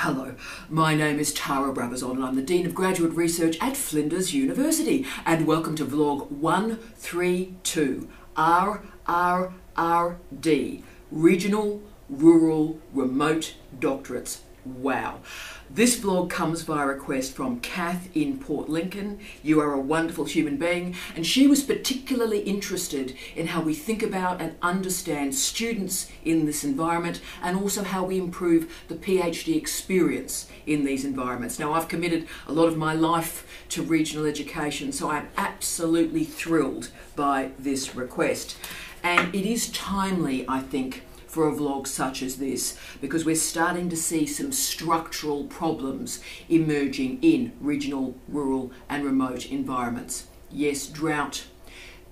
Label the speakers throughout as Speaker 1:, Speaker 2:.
Speaker 1: Hello, my name is Tara Brabazon and I'm the Dean of Graduate Research at Flinders University, and welcome to vlog 132, RRRD, Regional, Rural, Remote Doctorates. Wow. This vlog comes via request from Kath in Port Lincoln. You are a wonderful human being, and she was particularly interested in how we think about and understand students in this environment, and also how we improve the PhD experience in these environments. Now, I've committed a lot of my life to regional education, so I'm absolutely thrilled by this request. And it is timely, I think, for a vlog such as this, because we're starting to see some structural problems emerging in regional, rural and remote environments. Yes, drought,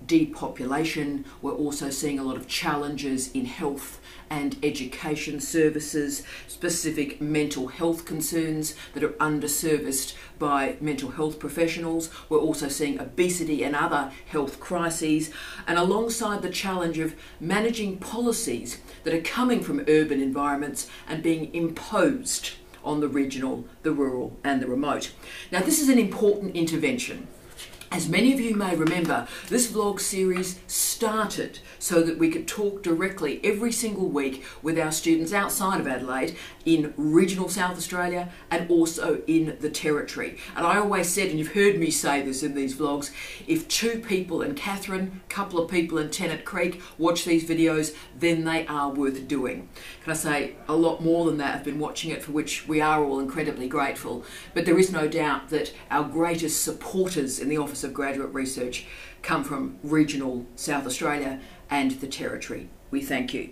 Speaker 1: depopulation. We're also seeing a lot of challenges in health and education services, specific mental health concerns that are underserviced by mental health professionals. We're also seeing obesity and other health crises, and alongside the challenge of managing policies that are coming from urban environments and being imposed on the regional, the rural and the remote. Now, this is an important intervention. As many of you may remember, this vlog series started so that we could talk directly every single week with our students outside of Adelaide in regional South Australia and also in the Territory. And I always said, and you've heard me say this in these vlogs, if 2 people in Katherine, a couple of people in Tennant Creek watch these videos, then they are worth doing. Can I say, a lot more than that have been watching it, for which we are all incredibly grateful. But there is no doubt that our greatest supporters in the Office of Graduate Research come from regional South Australia and the Territory. We thank you.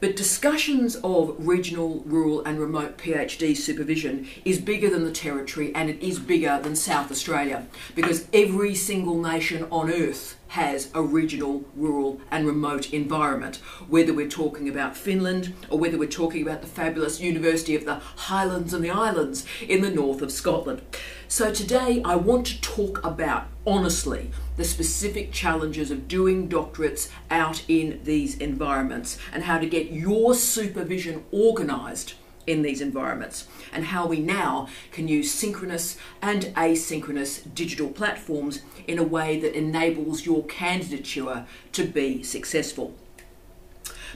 Speaker 1: But discussions of regional, rural and remote PhD supervision is bigger than the Territory, and it is bigger than South Australia, because every single nation on earth has a regional, rural and remote environment, whether we're talking about Finland or whether we're talking about the fabulous University of the Highlands and the Islands in the north of Scotland. So today I want to talk about, honestly, the specific challenges of doing doctorates out in these environments, and how to get your supervision organised in these environments, and how we now can use synchronous and asynchronous digital platforms in a way that enables your candidature to be successful.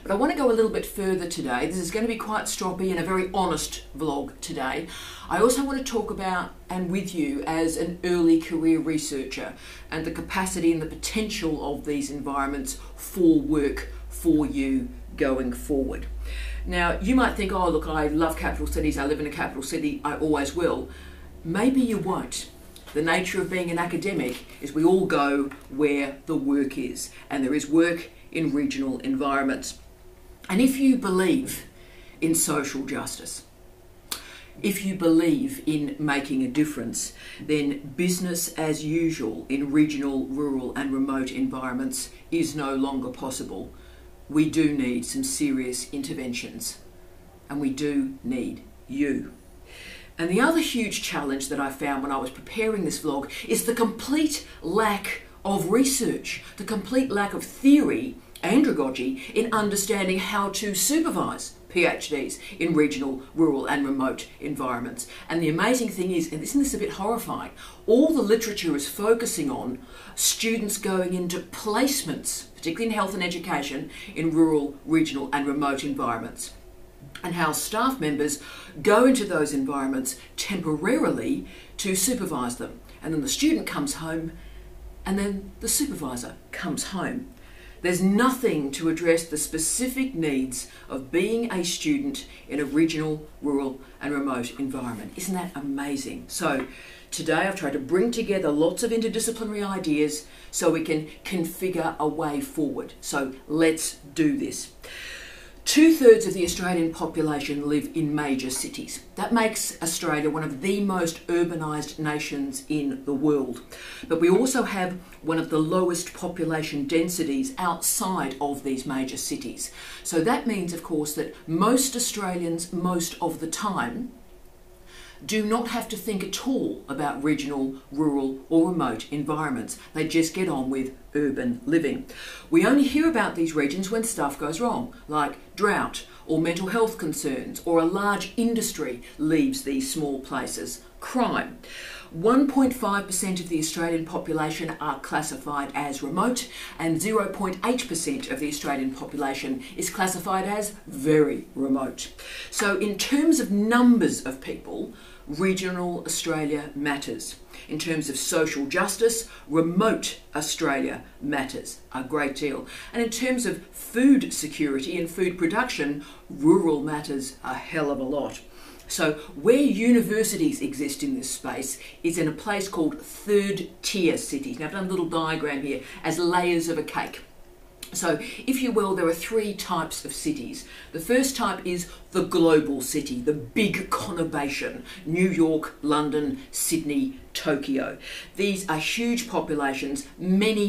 Speaker 1: But I want to go a little bit further today. This is going to be quite stroppy and a very honest vlog today. I also want to talk about, and with you as an early career researcher, and the capacity and the potential of these environments for work for you going forward. Now, you might think, oh look, I love capital cities, I live in a capital city, I always will. Maybe you won't. The nature of being an academic is we all go where the work is, and there is work in regional environments. And if you believe in social justice, if you believe in making a difference, then business as usual in regional, rural and remote environments is no longer possible. We do need some serious interventions, and we do need you. And the other huge challenge that I found when I was preparing this vlog is the complete lack of research, the complete lack of theory, andragogy, in understanding how to supervise PhDs in regional, rural and remote environments. And the amazing thing is, and isn't this a bit horrifying, all the literature is focusing on students going into placements, particularly in health and education, in rural, regional and remote environments, and how staff members go into those environments temporarily to supervise them. And then the student comes home, and then the supervisor comes home. There's nothing to address the specific needs of being a student in a regional, rural and remote environment. Isn't that amazing? So today I've tried to bring together lots of interdisciplinary ideas so we can configure a way forward. So let's do this. 2/3 of the Australian population live in major cities. That makes Australia one of the most urbanised nations in the world. But we also have one of the lowest population densities outside of these major cities. So that means, of course, that most Australians, most of the time, do not have to think at all about regional, rural or remote environments. They just get on with urban living. We only hear about these regions when stuff goes wrong, like drought or mental health concerns, or a large industry leaves these small places. Crime. 1.5% of the Australian population are classified as remote, and 0.8% of the Australian population is classified as very remote. So in terms of numbers of people, regional Australia matters. In terms of social justice, remote Australia matters a great deal. And in terms of food security and food production, rural matters a hell of a lot. So where universities exist in this space is in a place called third tier cities. Now I've done a little diagram here as layers of a cake. So, if you will, there are three types of cities. The first type is the global city, the big conurbation, New York, London, Sydney, Tokyo. These are huge populations, many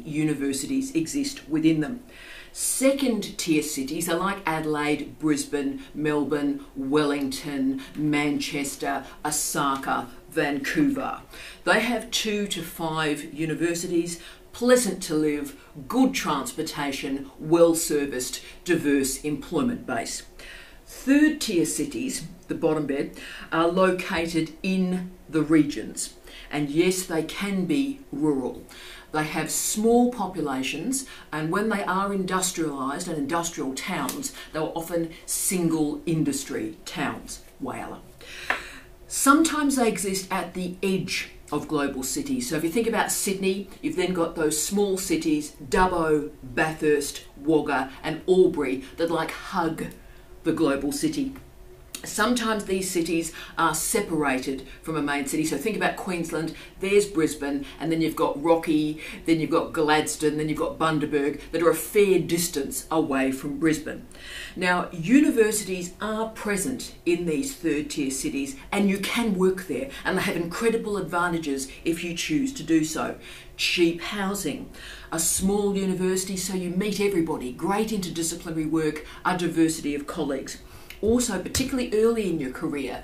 Speaker 1: universities exist within them. Second tier cities are like Adelaide, Brisbane, Melbourne, Wellington, Manchester, Osaka, Vancouver. They have 2 to 5 universities, pleasant to live, good transportation, well-serviced, diverse employment base. Third tier cities, the bottom bit, are located in the regions. And yes, they can be rural. They have small populations, and when they are industrialised and industrial towns, they are often single industry towns. Wowler. Sometimes they exist at the edge of global cities. So if you think about Sydney, you've then got those small cities, Dubbo, Bathurst, Wagga and Albury, that like hug the global city. Sometimes these cities are separated from a main city. So think about Queensland, there's Brisbane, and then you've got Rocky, then you've got Gladstone, then you've got Bundaberg, that are a fair distance away from Brisbane. Now, universities are present in these third tier cities, and you can work there, and they have incredible advantages if you choose to do so. Cheap housing, a small university so you meet everybody, great interdisciplinary work, a diversity of colleagues. Also, particularly early in your career,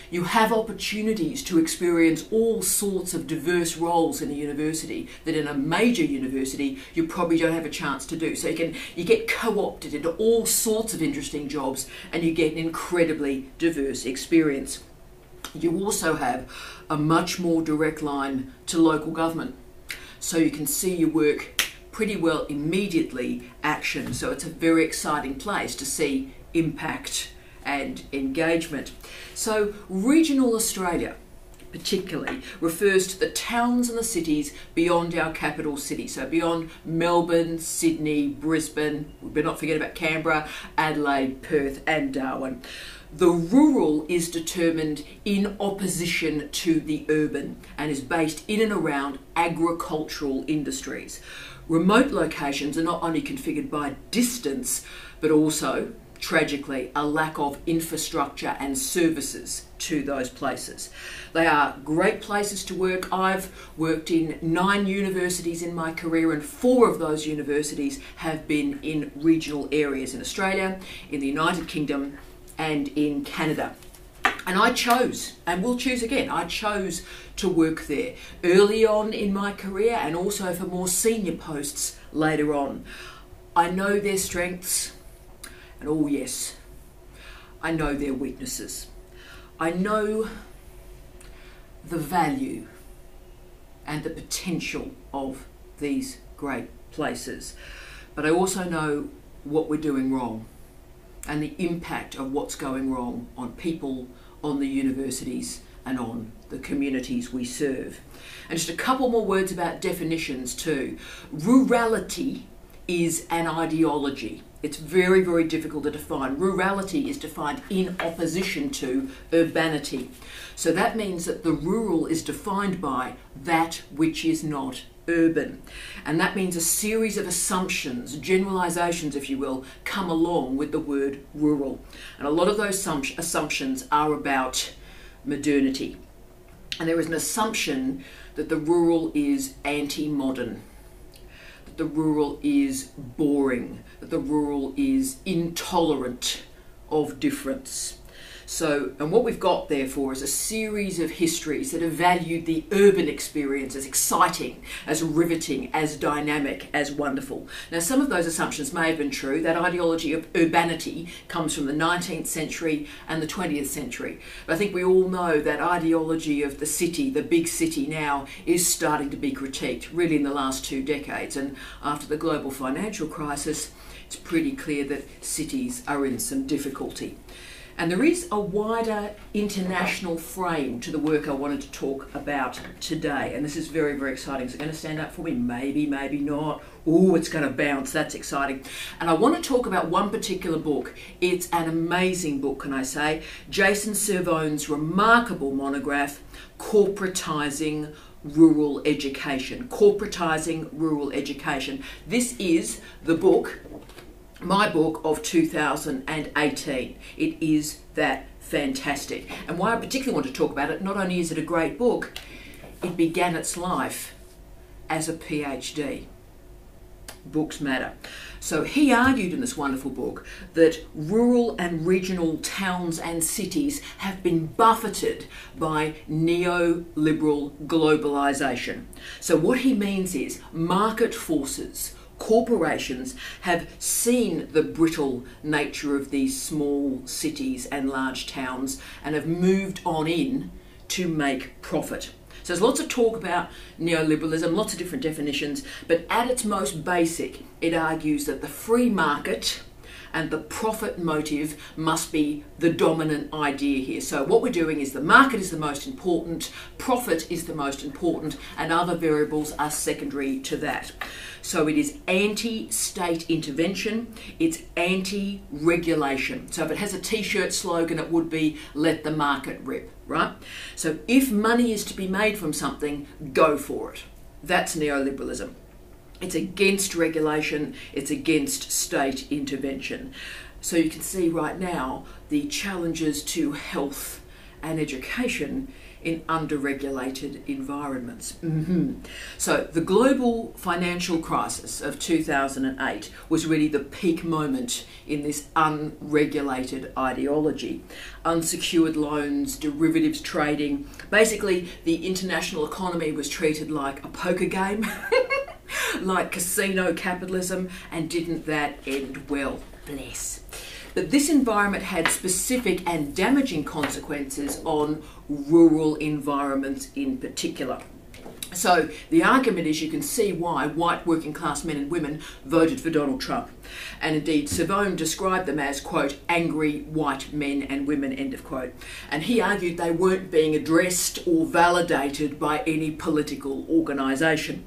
Speaker 1: you have opportunities to experience all sorts of diverse roles in a university that in a major university you probably don't have a chance to do. So you get co-opted into all sorts of interesting jobs and you get an incredibly diverse experience. You also have a much more direct line to local government. So you can see your work pretty well immediately action. So it's a very exciting place to see impact and engagement. So regional Australia particularly refers to the towns and the cities beyond our capital city. So beyond Melbourne, Sydney, Brisbane, we better not forget about Canberra, Adelaide, Perth and Darwin. The rural is determined in opposition to the urban and is based in and around agricultural industries. Remote locations are not only configured by distance, but also, tragically, a lack of infrastructure and services to those places. They are great places to work. I've worked in 9 universities in my career, and 4 of those universities have been in regional areas in Australia, in the United Kingdom and in Canada. And I chose, and will choose again, I chose to work there early on in my career and also for more senior posts later on. I know their strengths, and oh yes, I know their weaknesses. I know the value and the potential of these great places, but I also know what we're doing wrong and the impact of what's going wrong on people, on the universities and on the communities we serve. And just a couple more words about definitions too. Rurality is an ideology. It's very, very difficult to define. Rurality is defined in opposition to urbanity. So that means that the rural is defined by that which is not urban. And that means a series of assumptions, generalizations, if you will, come along with the word rural. And a lot of those assumptions are about modernity. And there is an assumption that the rural is anti-modern, that the rural is boring, that the rural is intolerant of difference. So, and what we've got therefore is a series of histories that have valued the urban experience as exciting, as riveting, as dynamic, as wonderful. Now, some of those assumptions may have been true. That ideology of urbanity comes from the 19th century and the 20th century. But I think we all know that ideology of the city, the big city now, is starting to be critiqued, really in the last 2 decades. And after the global financial crisis, it's pretty clear that cities are in some difficulty. And there is a wider international frame to the work I wanted to talk about today. And this is very, very exciting. Is it going to stand up for me? Maybe, maybe not. Oh, it's going to bounce. That's exciting. And I want to talk about one particular book. It's an amazing book, can I say? Jason Servone's remarkable monograph, Corporatising Rural Education. Corporatising Rural Education. This is the book, my book of 2018. It is that fantastic. And why I particularly want to talk about it, not only is it a great book, it began its life as a PhD. Books matter. So he argued in this wonderful book that rural and regional towns and cities have been buffeted by neoliberal globalisation. So what he means is market forces, corporations have seen the brittle nature of these small cities and large towns and have moved on in to make profit. So there's lots of talk about neoliberalism, lots of different definitions, but at its most basic, it argues that the free market and the profit motive must be the dominant idea here. So what we're doing is the market is the most important, profit is the most important, and other variables are secondary to that. So it is anti-state intervention, it's anti-regulation. So if it has a t-shirt slogan, it would be, let the market rip, right? So if money is to be made from something, go for it. That's neoliberalism. It's against regulation, it's against state intervention. So you can see right now the challenges to health and education in under-regulated environments. So the global financial crisis of 2008 was really the peak moment in this unregulated ideology. Unsecured loans, derivatives trading, basically the international economy was treated like a poker game, like casino capitalism, and didn't that end well? Bless. But this environment had specific and damaging consequences on rural environments in particular. So the argument is, you can see why white working class men and women voted for Donald Trump. And indeed, Servone described them as, quote, angry white men and women, end of quote. And he argued they weren't being addressed or validated by any political organisation.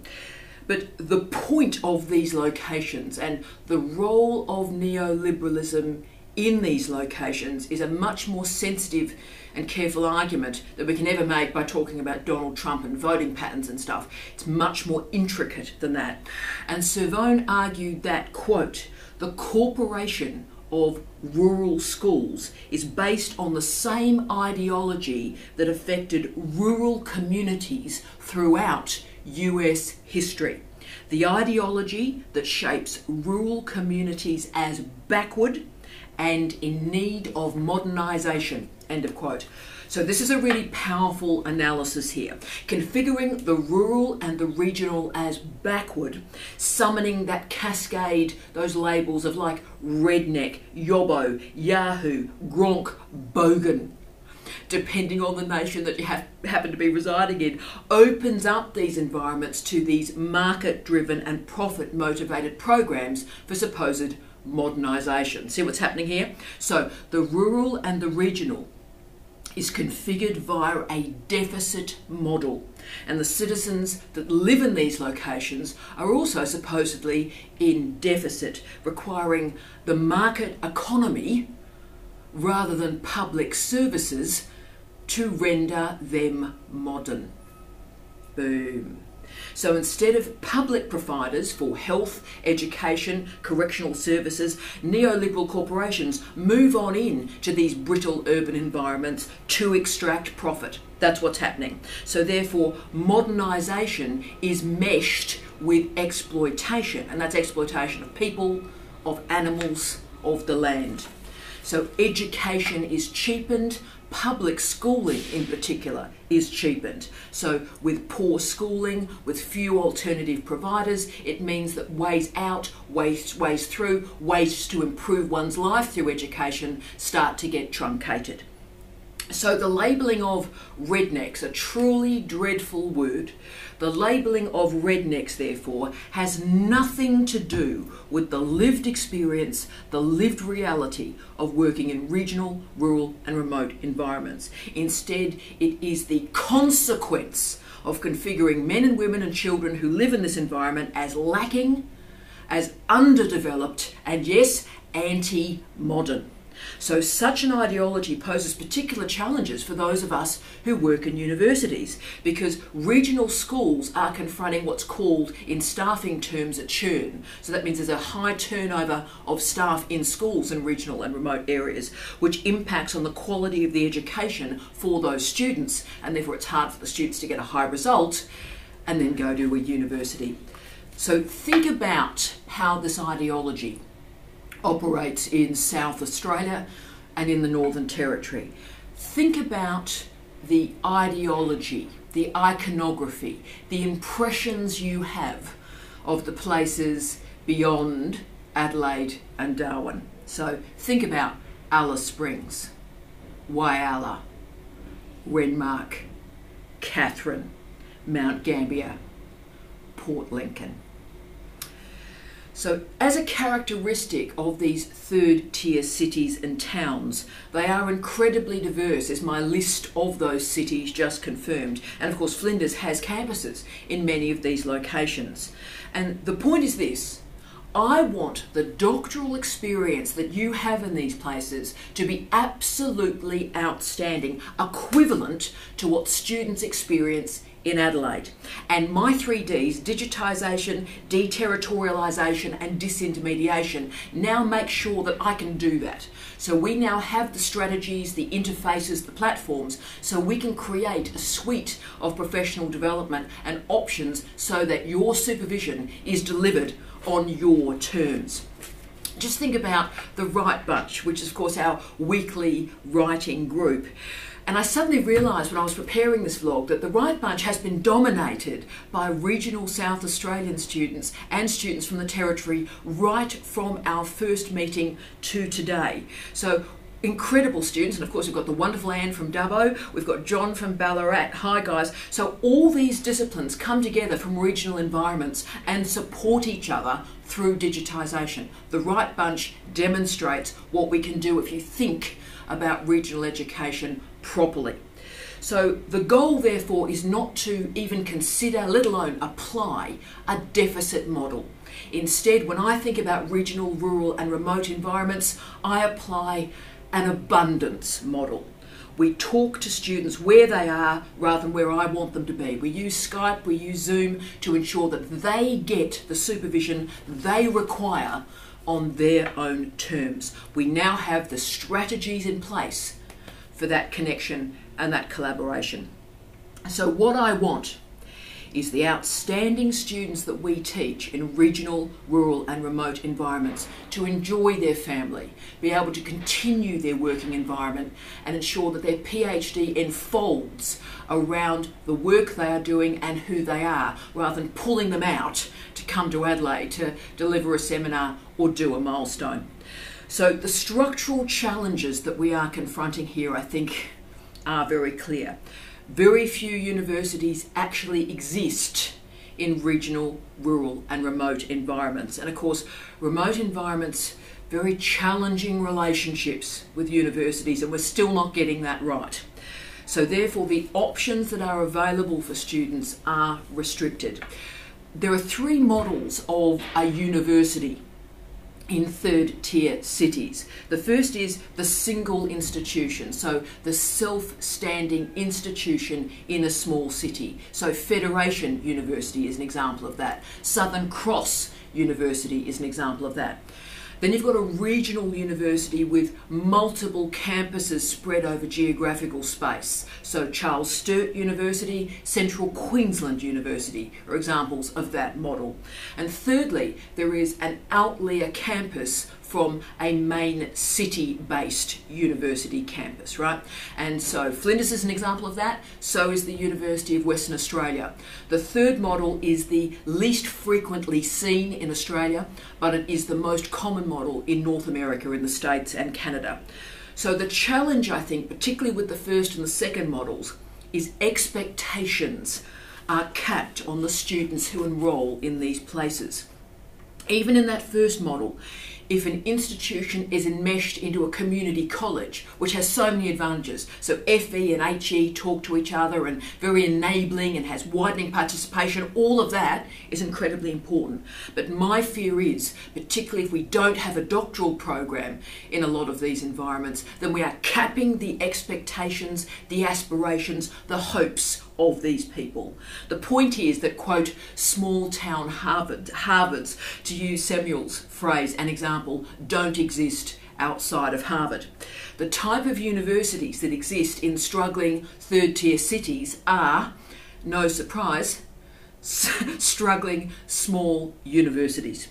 Speaker 1: But the point of these locations and the role of neoliberalism in these locations is a much more sensitive and careful argument that we can ever make by talking about Donald Trump and voting patterns and stuff. It's much more intricate than that. And Servone argued that, quote, the corporation of rural schools is based on the same ideology that affected rural communities throughout US history. The ideology that shapes rural communities as backward and in need of modernisation, end of quote. So this is a really powerful analysis here. Configuring the rural and the regional as backward, summoning that cascade, those labels of like redneck, yobbo, yahoo, gronk, bogan, depending on the nation that you happen to be residing in, opens up these environments to these market-driven and profit-motivated programs for supposed modernisation. See what's happening here? So the rural and the regional is configured via a deficit model, and the citizens that live in these locations are also supposedly in deficit, requiring the market economy rather than public services to render them modern. Boom. So instead of public providers for health, education, correctional services, neoliberal corporations move on in to these brittle urban environments to extract profit. That's what's happening. So therefore, modernisation is meshed with exploitation, and that's exploitation of people, of animals, of the land. So education is cheapened, public schooling in particular is cheapened. So with poor schooling, with few alternative providers, it means that ways out, ways through, ways to improve one's life through education start to get truncated. So the labelling of rednecks, a truly dreadful word, the labelling of rednecks therefore has nothing to do with the lived experience, the lived reality of working in regional, rural and remote environments. Instead, it is the consequence of configuring men and women and children who live in this environment as lacking, as underdeveloped and yes, anti-modern. So such an ideology poses particular challenges for those of us who work in universities, because regional schools are confronting what's called in staffing terms a churn. So that means there's a high turnover of staff in schools in regional and remote areas, which impacts on the quality of the education for those students, and therefore it's hard for the students to get a high result and then go to a university. So think about how this ideology operates in South Australia and in the Northern Territory. Think about the ideology, the iconography, the impressions you have of the places beyond Adelaide and Darwin. So think about Alice Springs, Whyalla, Renmark, Katherine, Mount Gambier, Port Lincoln. So as a characteristic of these third-tier cities and towns, they are incredibly diverse, as my list of those cities just confirmed. And of course, Flinders has campuses in many of these locations. And the point is this: I want the doctoral experience that you have in these places to be absolutely outstanding, equivalent to what students experience in Adelaide. And my 3Ds, digitisation, deterritorialisation and disintermediation, now make sure that I can do that. So we now have the strategies, the interfaces, the platforms, so we can create a suite of professional development and options so that your supervision is delivered on your terms. Just think about the Right Bunch, which is of course our weekly writing group. And I suddenly realised when I was preparing this vlog that the Right Bunch has been dominated by regional South Australian students and students from the Territory right from our first meeting to today. So incredible students, and of course we've got the wonderful Anne from Dubbo, we've got John from Ballarat. Hi guys. So all these disciplines come together from regional environments and support each other through digitisation. The Right Bunch demonstrates what we can do if you think about regional education properly. So the goal therefore is not to even consider, let alone apply, a deficit model. Instead, when I think about regional, rural and remote environments, I apply an abundance model. We talk to students where they are rather than where I want them to be. We use Skype, we use Zoom to ensure that they get the supervision they require on their own terms. We now have the strategies in place for that connection and that collaboration. So what I want is the outstanding students that we teach in regional, rural and remote environments to enjoy their family, be able to continue their working environment and ensure that their PhD enfolds around the work they are doing and who they are, rather than pulling them out to come to Adelaide to deliver a seminar or do a milestone. So the structural challenges that we are confronting here, I think, are very clear. Very few universities actually exist in regional, rural and remote environments. And of course, remote environments, very challenging relationships with universities, and we're still not getting that right. So therefore, the options that are available for students are restricted. There are three models of a university in third-tier cities. The first is the single institution, so the self-standing institution in a small city. So Federation University is an example of that. Southern Cross University is an example of that. Then you've got a regional university with multiple campuses spread over geographical space. So Charles Sturt University, Central Queensland University are examples of that model. And thirdly, there is an outlier campus from a main city-based university campus, right? And so Flinders is an example of that, so is the University of Western Australia. The third model is the least frequently seen in Australia, but it is the most common model in North America, in the States and Canada. So the challenge, I think, particularly with the first and the second models, is expectations are capped on the students who enrol in these places. Even in that first model, if an institution is enmeshed into a community college, which has so many advantages, so FE and HE talk to each other and very enabling and has widening participation, all of that is incredibly important. But my fear is, particularly if we don't have a doctoral program in a lot of these environments, then we are capping the expectations, the aspirations, the hopes of these people. The point is that, quote, small town Harvards, to use Samuel's phrase and example, don't exist outside of Harvard. The type of universities that exist in struggling third tier cities are, no surprise, struggling small universities.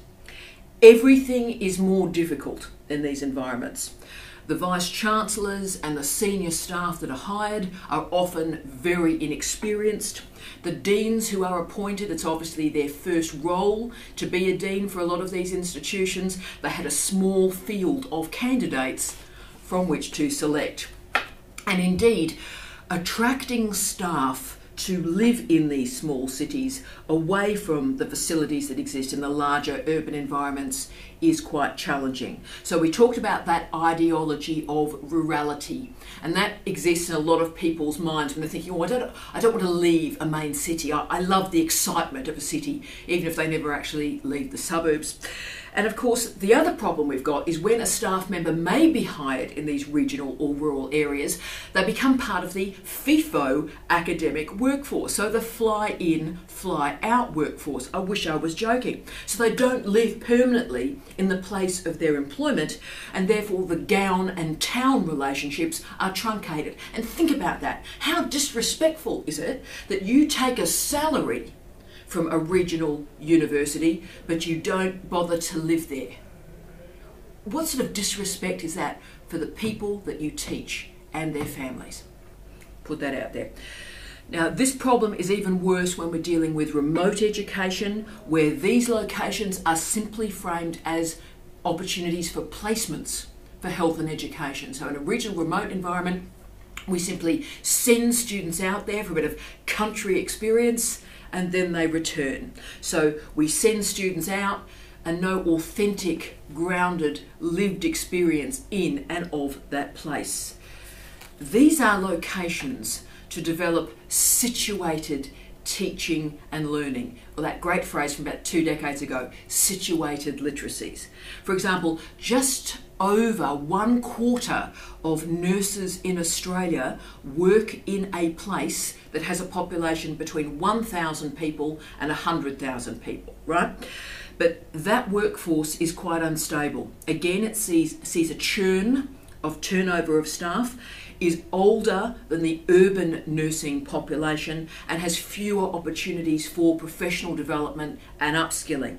Speaker 1: Everything is more difficult in these environments. The vice-chancellors and the senior staff that are hired are often very inexperienced. The deans who are appointed, it's obviously their first role to be a dean for a lot of these institutions. They had a small field of candidates from which to select. And indeed, attracting staff to live in these small cities away from the facilities that exist in the larger urban environments is quite challenging. So we talked about that ideology of rurality, and that exists in a lot of people's minds when they're thinking, oh, I don't want to leave a main city. I love the excitement of a city, even if they never actually leave the suburbs. And of course, the other problem we've got is when a staff member may be hired in these regional or rural areas, they become part of the FIFO academic workforce, so the fly-in, fly-out workforce. I wish I was joking. So they don't live permanently in the place of their employment, and therefore the gown and town relationships are truncated. And think about that. How disrespectful is it that you take a salary from a regional university, but you don't bother to live there? What sort of disrespect is that for the people that you teach and their families? Put that out there. Now, this problem is even worse when we're dealing with remote education, where these locations are simply framed as opportunities for placements for health and education. So in a regional remote environment, we simply send students out there for a bit of country experience, and then they return. So we send students out and no authentic, grounded, lived experience in and of that place. These are locations to develop situated teaching and learning, or that great phrase from about 2 decades ago, situated literacies. For example, just over 1/4 of nurses in Australia work in a place that has a population between 1,000 people and 100,000 people, right? But that workforce is quite unstable. Again, it sees a churn of turnover of staff, is older than the urban nursing population, and has fewer opportunities for professional development and upskilling.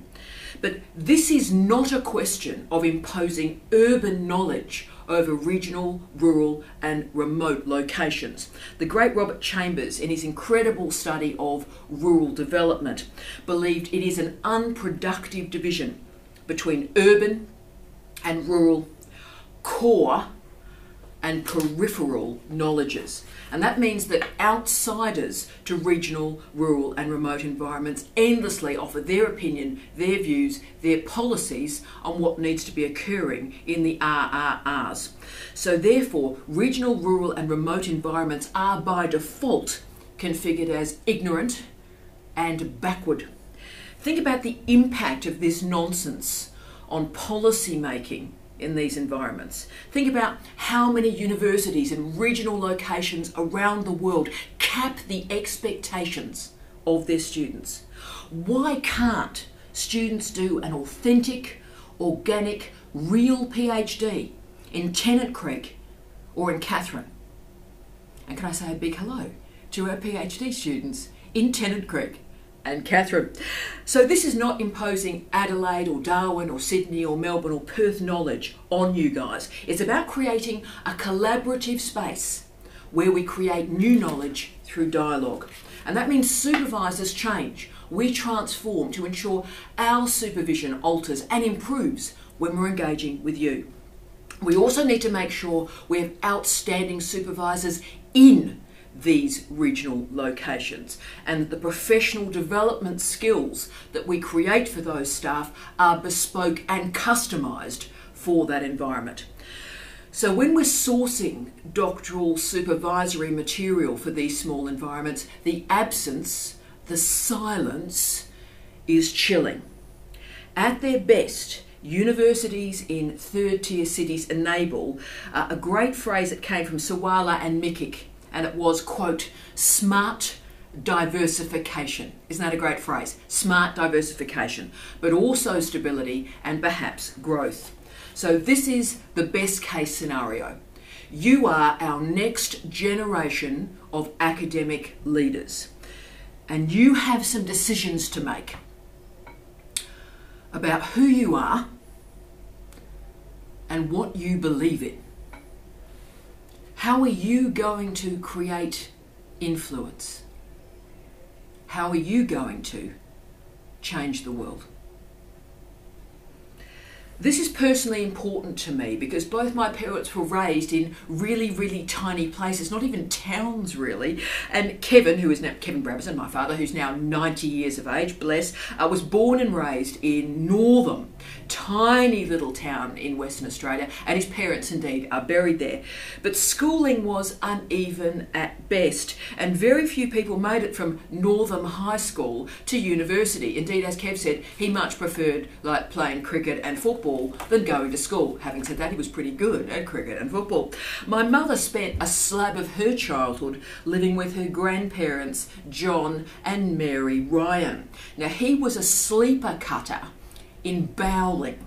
Speaker 1: But this is not a question of imposing urban knowledge over regional, rural and remote locations. The great Robert Chambers, in his incredible study of rural development, believed it is an unproductive division between urban and rural, core and peripheral knowledges. And that means that outsiders to regional, rural and remote environments endlessly offer their opinion, their views, their policies on what needs to be occurring in the RRRs. So therefore, regional, rural and remote environments are by default configured as ignorant and backward. Think about the impact of this nonsense on policy making in these environments. Think about how many universities and regional locations around the world cap the expectations of their students. Why can't students do an authentic, organic, real PhD in Tennant Creek or in Katherine? And can I say a big hello to our PhD students in Tennant Creek And Catherine. So this is not imposing Adelaide or Darwin or Sydney or Melbourne or Perth knowledge on you guys. It's about creating a collaborative space where we create new knowledge through dialogue. And that means supervisors change. We transform to ensure our supervision alters and improves when we're engaging with you. We also need to make sure we have outstanding supervisors in these regional locations, and the professional development skills that we create for those staff are bespoke and customised for that environment. So when we're sourcing doctoral supervisory material for these small environments, the absence, the silence is chilling. At their best, universities in third-tier cities enable a great phrase that came from Sawala and Mikik, and it was, quote, smart diversification. Isn't that a great phrase? Smart diversification, but also stability and perhaps growth. So this is the best case scenario. You are our next generation of academic leaders, and you have some decisions to make about who you are and what you believe in. How are you going to create influence? How are you going to change the world? This is personally important to me because both my parents were raised in really, really tiny places, not even towns really. And Kevin, who is now Kevin Brabazon, my father, who's now 90 years of age, bless, was born and raised in Northam, tiny little town in Western Australia, and his parents indeed are buried there. But schooling was uneven at best, and very few people made it from Northam High School to university. Indeed, as Kev said, he much preferred like playing cricket and football than going to school. Having said that, he was pretty good at cricket and football. My mother spent a slab of her childhood living with her grandparents, John and Mary Ryan. Now, he was a sleeper cutter in Bowling.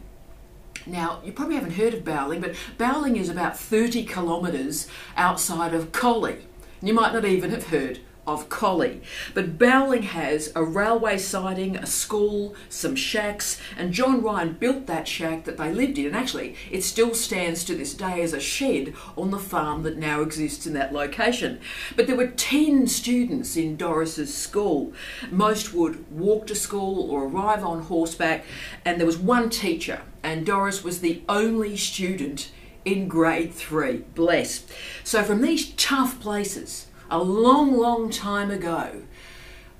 Speaker 1: Now, you probably haven't heard of Bowling, but Bowling is about 30 kilometres outside of Collie. You might not even have heard of Collie. But Bowling has a railway siding, a school, some shacks, and John Ryan built that shack that they lived in, and actually it still stands to this day as a shed on the farm that now exists in that location. But there were 10 students in Doris's school. Most would walk to school or arrive on horseback, and there was one teacher, and Doris was the only student in grade 3, bless. So from these tough places, a long, long time ago,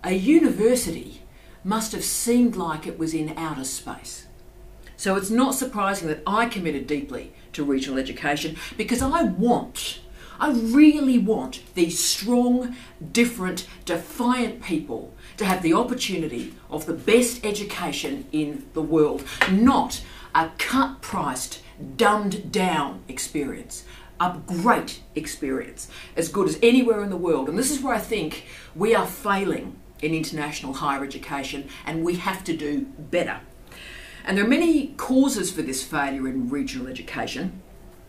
Speaker 1: a university must have seemed like it was in outer space. So it's not surprising that I committed deeply to regional education because I really want these strong, different, defiant people to have the opportunity of the best education in the world, not a cut-priced, dumbed-down experience. A great experience, as good as anywhere in the world. And this is where I think we are failing in international higher education, and we have to do better. And there are many causes for this failure in regional education,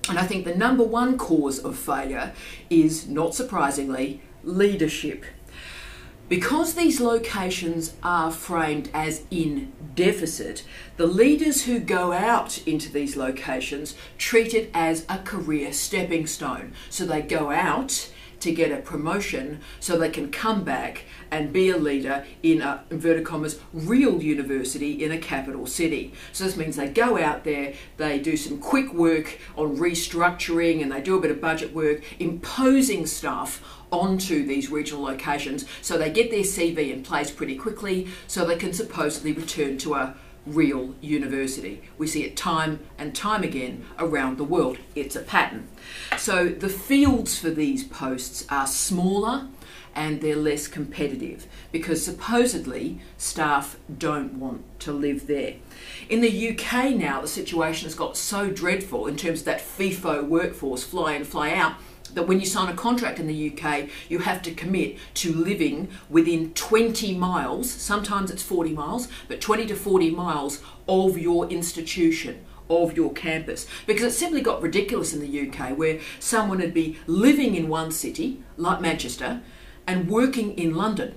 Speaker 1: and I think the number one cause of failure is, not surprisingly, leadership. Because these locations are framed as in deficit, the leaders who go out into these locations treat it as a career stepping stone. So they go out to get a promotion so they can come back and be a leader in a, inverted commas, real university in a capital city. So this means they go out there, they do some quick work on restructuring, and they do a bit of budget work, imposing stuff onto these regional locations so they get their CV in place pretty quickly so they can supposedly return to a real university. We see it time and time again around the world. It's a pattern. So the fields for these posts are smaller and they're less competitive because supposedly staff don't want to live there. In the UK now, the situation has got so dreadful in terms of that FIFO workforce, fly in, fly out, that when you sign a contract in the UK, you have to commit to living within 20 miles, sometimes it's 40 miles, but 20 to 40 miles of your institution, of your campus. Because it simply got ridiculous in the UK where someone would be living in one city, like Manchester, and working in London.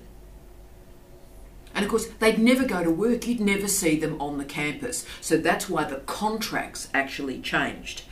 Speaker 1: And of course, they'd never go to work. You'd never see them on the campus. So that's why the contracts actually changed.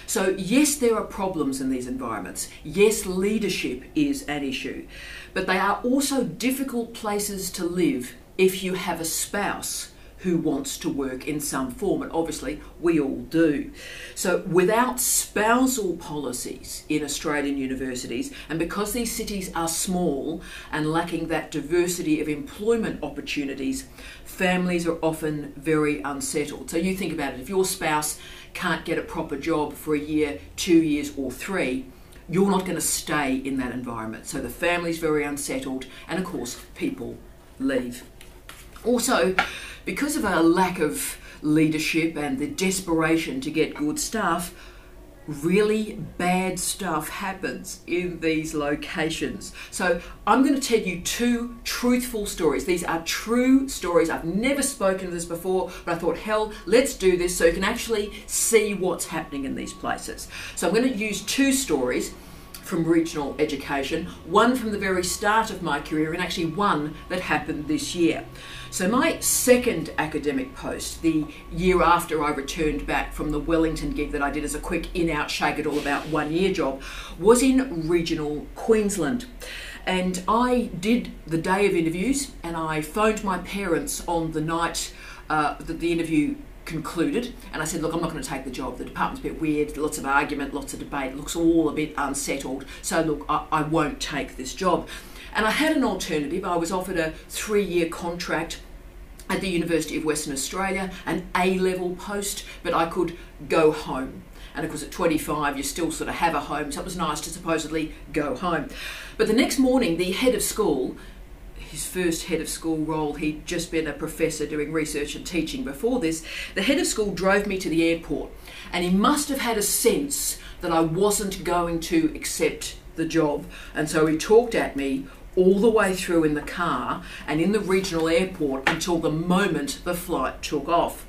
Speaker 1: So yes, there are problems in these environments. Yes, leadership is an issue, but they are also difficult places to live if you have a spouse who wants to work in some form, and obviously we all do. So without spousal policies in Australian universities, and because these cities are small and lacking that diversity of employment opportunities, families are often very unsettled. So you think about it, if your spouse can't get a proper job for a year, 2 years or 3, you're not going to stay in that environment. So the family's very unsettled, and of course people leave. Also, because of a lack of leadership and the desperation to get good staff, really bad stuff happens in these locations. So I'm going to tell you 2 truthful stories. These are true stories. I've never spoken of this before, but I thought, hell, let's do this so you can actually see what's happening in these places. So I'm going to use 2 stories from regional education, one from the very start of my career and actually one that happened this year. So my second academic post, the year after I returned back from the Wellington gig that I did as a quick in-out, shake-it-all-about 1 year job, was in regional Queensland. And I did the day of interviews, and I phoned my parents on the night that the interview concluded, and I said, look, I'm not going to take the job. The department's a bit weird, lots of argument, lots of debate, it looks all a bit unsettled, so look, I won't take this job. And I had an alternative. I was offered a 3-year contract at the University of Western Australia, an A-level post, but I could go home. And of course at 25 you still sort of have a home, so it was nice to supposedly go home. But the next morning the head of school, his first head of school role, he'd just been a professor doing research and teaching before this, the head of school drove me to the airport, and he must have had a sense that I wasn't going to accept the job, and so he talked at me all the way through in the car and in the regional airport until the moment the flight took off.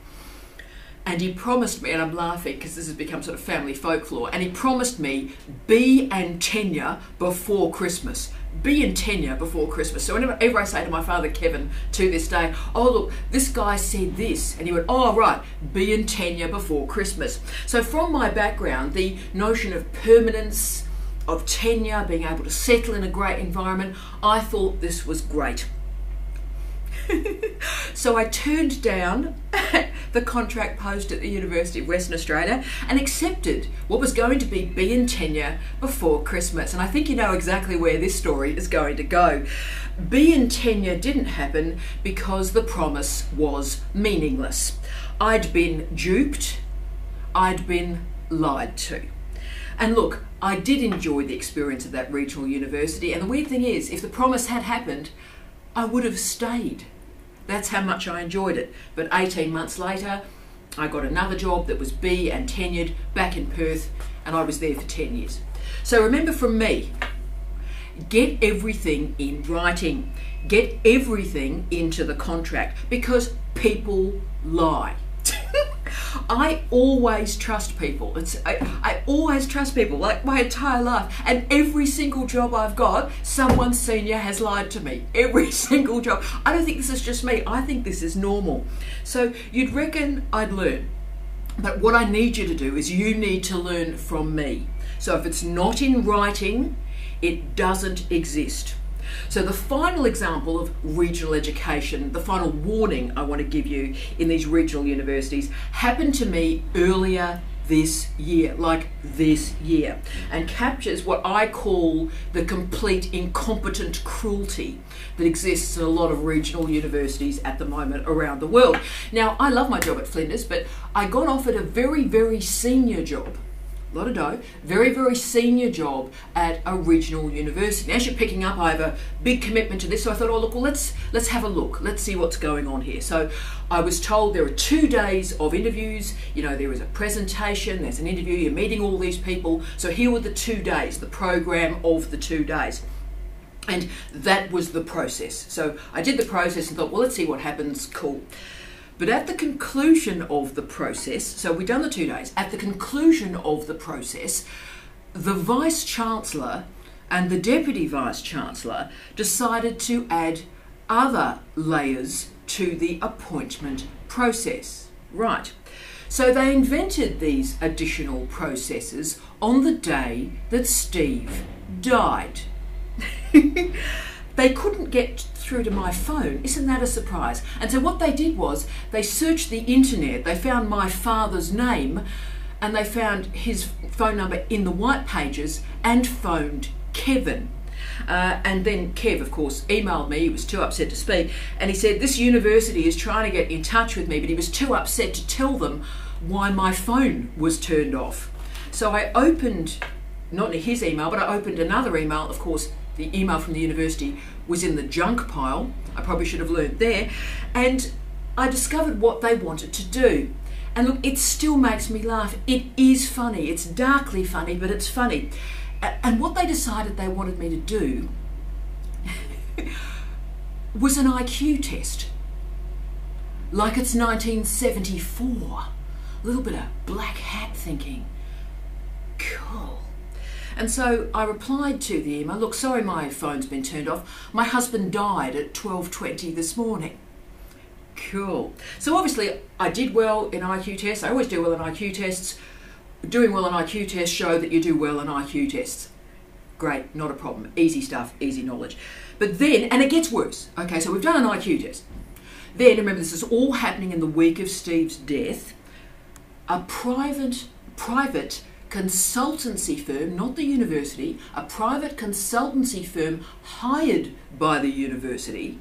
Speaker 1: And he promised me, and I'm laughing because this has become sort of family folklore, and he promised me B and tenure before Christmas. B and tenure before Christmas. So whenever I say to my father Kevin to this day, oh look, this guy said this, and he went, oh right, B and tenure before Christmas. So from my background, the notion of permanence, of tenure, being able to settle in a great environment, I thought this was great. So I turned down the contract post at the University of Western Australia and accepted what was going to be B and tenure before Christmas. And I think you know exactly where this story is going to go. B and tenure didn't happen because the promise was meaningless. I'd been duped, I'd been lied to. And look, I did enjoy the experience of that regional university, and the weird thing is, if the promise had happened, I would have stayed. That's how much I enjoyed it. But 18 months later, I got another job that was B and tenured back in Perth, and I was there for 10 years. So remember from me, get everything in writing. Get everything into the contract, because people lie. I always trust people. I always trust people, like my entire life. And every single job I've got, someone senior has lied to me. Every single job. I don't think this is just me. I think this is normal. So you'd reckon I'd learn. But what I need you to do is you need to learn from me. So if it's not in writing, it doesn't exist. So the final example of regional education, the final warning I want to give you in these regional universities, happened to me earlier this year, and captures what I call the complete incompetent cruelty that exists in a lot of regional universities at the moment around the world. Now, I love my job at Flinders, but I got offered a very, very senior job. A lot of dough, very, very senior job at a regional university. Now, as you're picking up, I have a big commitment to this, so I thought, oh look, well, let's have a look. Let's see what's going on here. So I was told there are 2 days of interviews. You know, there is a presentation, there's an interview, you're meeting all these people. So here were the 2 days, the program of the 2 days. And that was the process. So I did the process and thought, well, let's see what happens, cool. But at the conclusion of the process, so we've done the 2 days, at the conclusion of the process, the Vice-Chancellor and the Deputy Vice-Chancellor decided to add other layers to the appointment process. Right. So they invented these additional processes on the day that Steve died. They couldn't get through to my phone. Isn't that a surprise? And so what they did was they searched the internet. They found my father's name and they found his phone number in the white pages and phoned Kevin. And then Kev, of course, emailed me. He was too upset to speak. And he said, this university is trying to get in touch with me, but he was too upset to tell them why my phone was turned off. So I opened, not his email, but I opened another email. Of course, the email from the university was in the junk pile. I probably should have learned there. And I discovered what they wanted to do. And look, it still makes me laugh. It is funny. It's darkly funny, but it's funny. And what they decided they wanted me to do was an IQ test. Like it's 1974. A little bit of black hat thinking. Cool. And so I replied to the email, look, sorry my phone's been turned off. My husband died at 12:20 this morning. Cool. So obviously I did well in IQ tests. I always do well in IQ tests. Doing well in IQ tests show that you do well in IQ tests. Great, not a problem. Easy stuff, easy knowledge. But then, and it gets worse. Okay, so we've done an IQ test. Then, remember this is all happening in the week of Steve's death. A private consultancy firm, not the university, a private consultancy firm hired by the university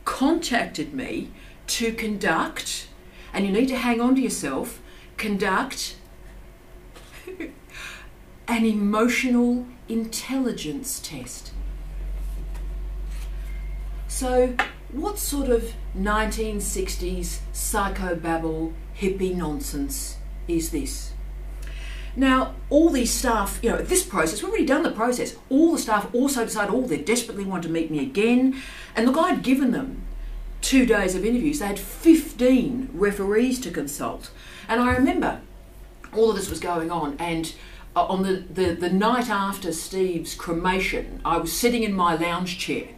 Speaker 1: contacted me to conduct, and you need to hang on to yourself, conduct an emotional intelligence test. So what sort of 1960s psychobabble hippie nonsense is this? Now, all these staff, this process, we've already done the process. All the staff also decided, they desperately want to meet me again. And look, I'd given them 2 days of interviews. They had 15 referees to consult. And I remember all of this was going on, and on the night after Steve's cremation, I was sitting in my lounge chair,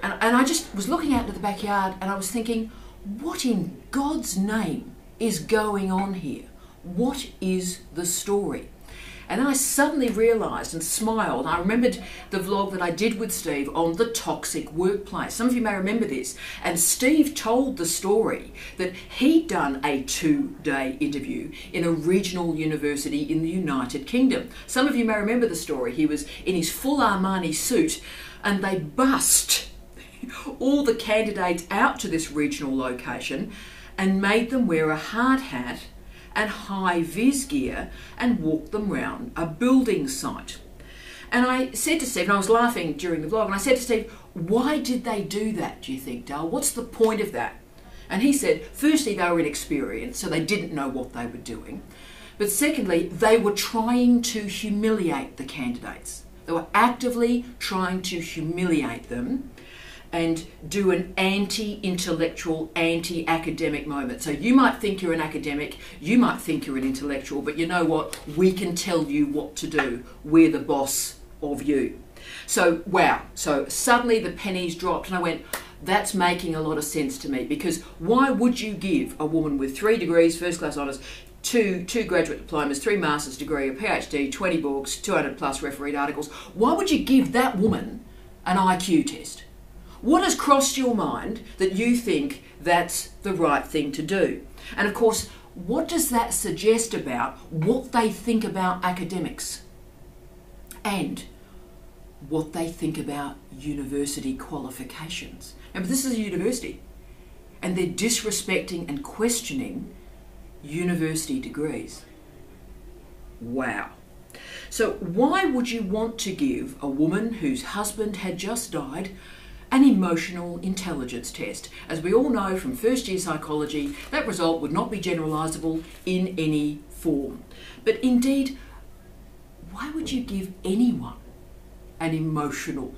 Speaker 1: and I just was looking out into the backyard, and I was thinking, what in God's name is going on here? What is the story? And then I suddenly realised and smiled. I remembered the vlog that I did with Steve on the toxic workplace. Some of you may remember this. And Steve told the story that he'd done a 2-day interview in a regional university in the United Kingdom. Some of you may remember the story. He was in his full Armani suit and they bussed all the candidates out to this regional location and made them wear a hard hat and high-vis gear and walk them round a building site. And I said to Steve, and I was laughing during the vlog, and I said to Steve, why did they do that, do you think, Dale? What's the point of that? And he said, firstly, they were inexperienced, so they didn't know what they were doing. But secondly, they were trying to humiliate the candidates. They were actively trying to humiliate them and do an anti-intellectual, anti-academic moment. So you might think you're an academic, you might think you're an intellectual, but you know what? We can tell you what to do. We're the boss of you. So, wow. So suddenly the pennies dropped and I went, that's making a lot of sense to me, because why would you give a woman with 3 degrees, first class honours, two graduate diplomas, 3 master's degree, a PhD, 20 books, 200 plus refereed articles, why would you give that woman an IQ test? What has crossed your mind that you think that's the right thing to do? And of course, what does that suggest about what they think about academics and what they think about university qualifications? Remember, this is a university and they're disrespecting and questioning university degrees. Wow. So why would you want to give a woman whose husband had just died an emotional intelligence test? As we all know from first year psychology, that result would not be generalisable in any form. But indeed, why would you give anyone an emotional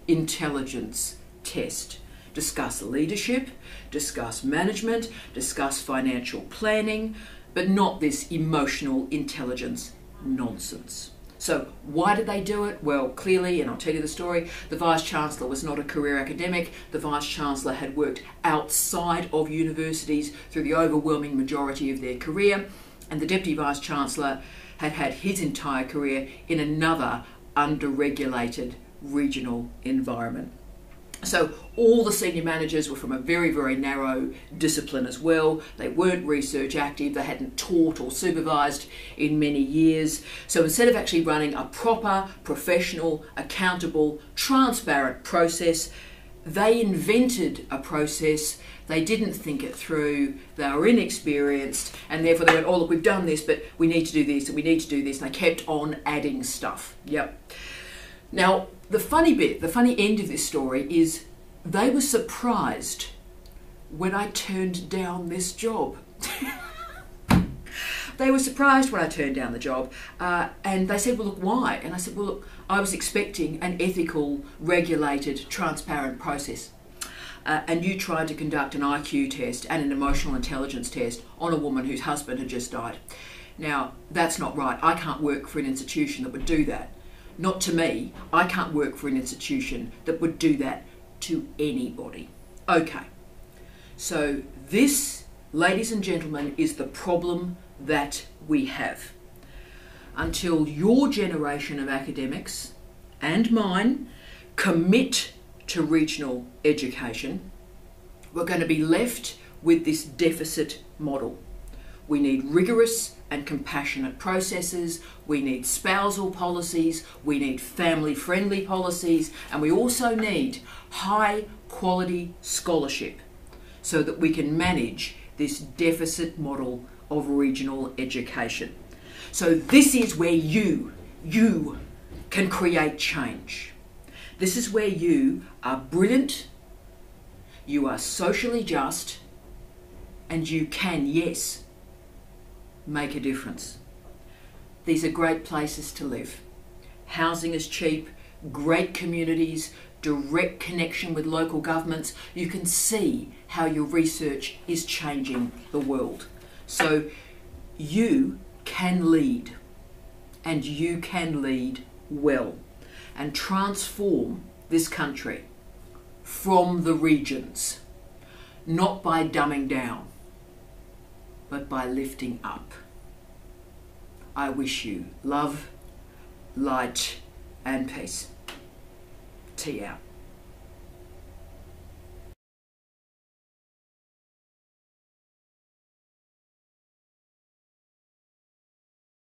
Speaker 1: intelligence test? Discuss leadership, discuss management, discuss financial planning, but not this emotional intelligence nonsense. So why did they do it? Well, clearly, and I'll tell you the story, the Vice-Chancellor was not a career academic. The Vice-Chancellor had worked outside of universities through the overwhelming majority of their career, and the Deputy Vice-Chancellor had had his entire career in another under-regulated regional environment. So all the senior managers were from a very, very narrow discipline as well. They weren't research active, they hadn't taught or supervised in many years. So instead of actually running a proper, professional, accountable, transparent process, they invented a process. They didn't think it through, they were inexperienced, and therefore they went, oh look, we've done this, but we need to do this, and we need to do this, and they kept on adding stuff. Yep. Now, the funny bit, the funny end of this story is they were surprised when I turned down this job. They were surprised when I turned down the job, and they said, well, look, why? And I said, well, look, I was expecting an ethical, regulated, transparent process. And you tried to conduct an IQ test and an emotional intelligence test on a woman whose husband had just died. Now, that's not right. I can't work for an institution that would do that. Not to me. I can't work for an institution that would do that to anybody. Okay. So this, ladies and gentlemen, is the problem that we have. Until your generation of academics and mine commit to regional education, we're going to be left with this deficit model. We need rigorous and compassionate processes, we need spousal policies, we need family-friendly policies, and we also need high-quality scholarship so that we can manage this deficit model of regional education. So this is where you can create change. This is where you are brilliant, you are socially just, and you can, yes, make a difference. These are great places to live. Housing is cheap, great communities, direct connection with local governments. You can see how your research is changing the world. So you can lead, and you can lead well, and transform this country from the regions, not by dumbing down, but by lifting up. I wish you love, light, and peace. Tea out.